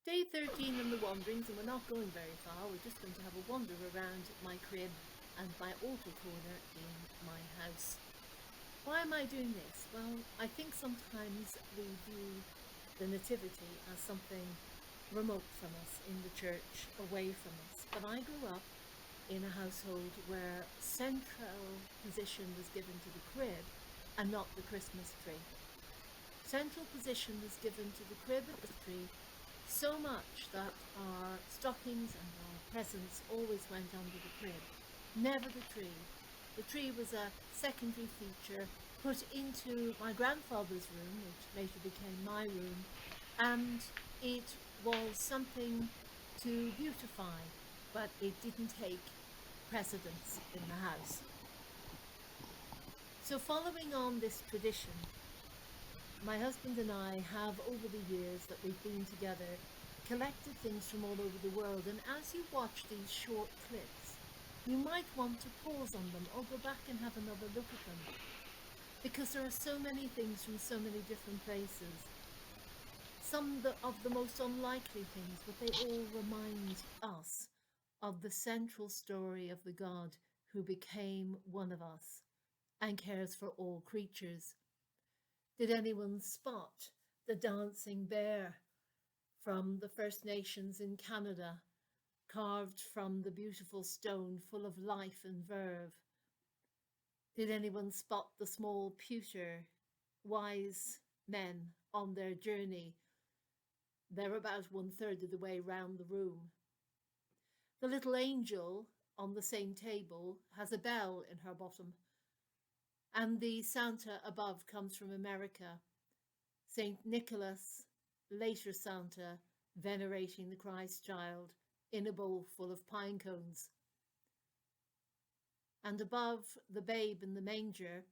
Day 13 in the wanderings, and we're not going very far. We're just going to have a wander around my crib and my altar corner in my house. Why am I doing this? Well, I think sometimes we view the nativity as something remote from us in the church, away from us. But I grew up in a household where central position was given to the crib and not the Christmas tree. Central position was given to the crib and the tree so much that our stockings and our presents always went under the crib, never the tree. The tree was a secondary feature put into my grandfather's room, which later became my room, and it was something to beautify, but it didn't take precedence in the house. So following on this tradition, my husband and I have, over the years that we've been together, collected things from all over the world. And as you watch these short clips, you might want to pause on them or go back and have another look at them. Because there are so many things from so many different places. Some of the most unlikely things, but they all remind us of the central story of the God who became one of us and cares for all creatures. Did anyone spot the dancing bear from the First Nations in Canada, carved from the beautiful stone full of life and verve? Did anyone spot the small pewter wise men on their journey? They're about 1/3 of the way round the room. The little angel on the same table has a bell in her bottom, and the Santa above comes from America. St. Nicholas, later Santa, venerating the Christ child in a bowl full of pine cones. And above the babe in the manger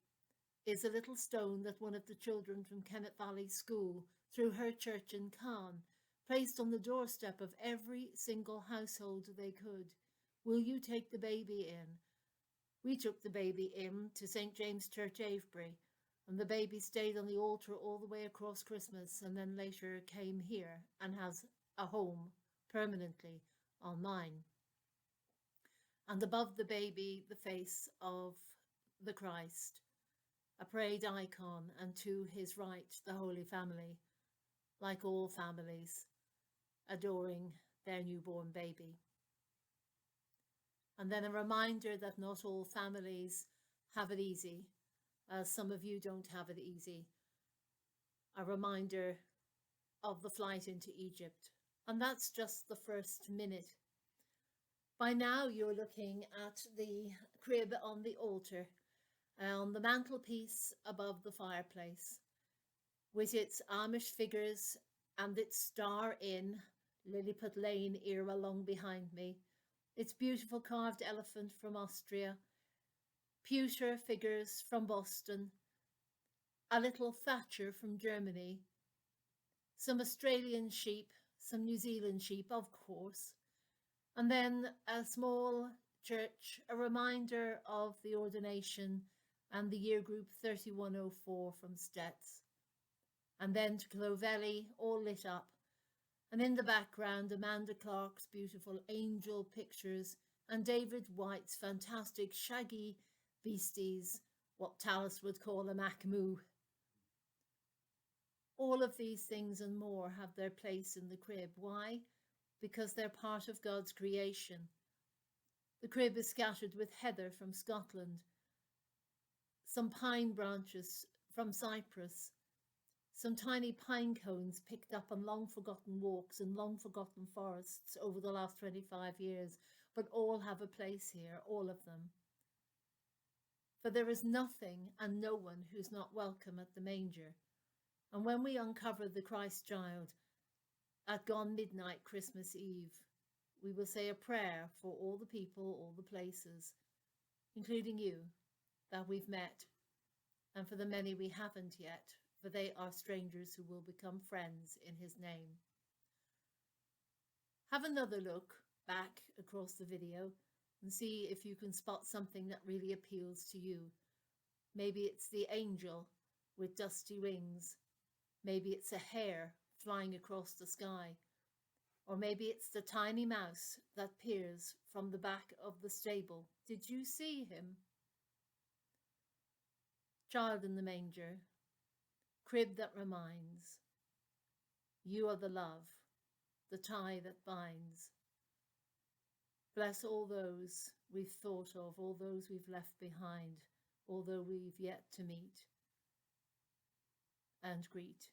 is a little stone that one of the children from Kennet Valley School, through her church in Cannes, placed on the doorstep of every single household they could. Will you take the baby in? We took the baby in to St. James Church, Avebury, and the baby stayed on the altar all the way across Christmas, and then later came here and has a home permanently on mine. And above the baby, the face of the Christ, a prayed icon, and to his right, the Holy Family, like all families, adoring their newborn baby. And then a reminder that not all families have it easy, as some of you don't have it easy. A reminder of the flight into Egypt. And that's just the first minute. By now you're looking at the crib on the altar, on the mantelpiece above the fireplace, with its Amish figures and its star in Lilliput Lane era long behind me, its beautiful carved elephant from Austria, pewter figures from Boston, a little Thatcher from Germany, some Australian sheep, some New Zealand sheep, of course, and then a small church, a reminder of the ordination and the year group 3104 from Stets. And then to Clovelly, all lit up. And in the background, Amanda Clark's beautiful angel pictures and David White's fantastic shaggy beasties, what Tallis would call a macmoo. All of these things and more have their place in the crib. Why? Because they're part of God's creation. The crib is scattered with heather from Scotland, some pine branches from Cyprus, some tiny pine cones picked up on long-forgotten walks in long-forgotten forests over the last 25 years, but all have a place here, all of them. For there is nothing and no one who's not welcome at the manger. And when we uncover the Christ child at gone midnight Christmas Eve, we will say a prayer for all the people, all the places, including you, that we've met, and for the many we haven't yet, for they are strangers who will become friends in his name. Have another look back across the video and see if you can spot something that really appeals to you. Maybe it's the angel with dusty wings. Maybe it's a hare flying across the sky. Or maybe it's the tiny mouse that peers from the back of the stable. Did you see him? Child in the manger, crib that reminds, you are the love, the tie that binds. Bless all those we've thought of, all those we've left behind, although we've yet to meet and greet.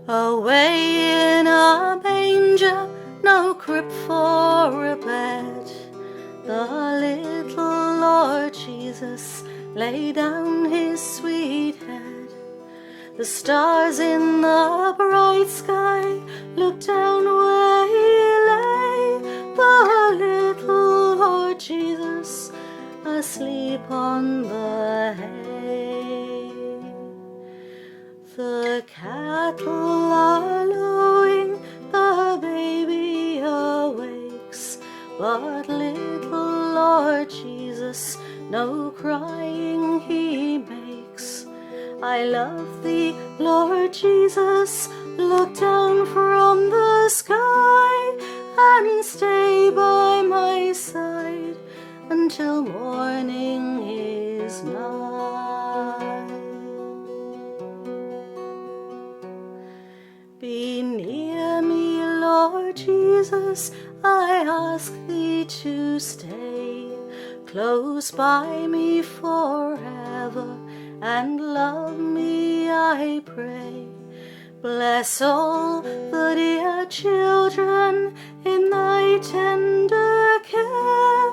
Away in a manger, no crib for a bed, the little Lord Jesus lay down his sweet head. The stars in the bright sky looked down where he lay, the little Lord Jesus asleep on the hay. The cattle are lowing, the baby awakes, but little Lord Jesus no crying he makes. I love thee, Lord Jesus, look down from the sky and stay by my side until morning is nigh. Be near me, Lord Jesus, I ask thee to stay close by me forever and love me, I pray. Bless all the dear children in thy tender care,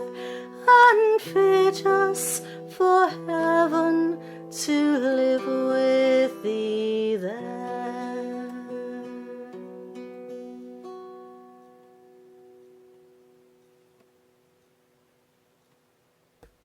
and fit us for heaven to live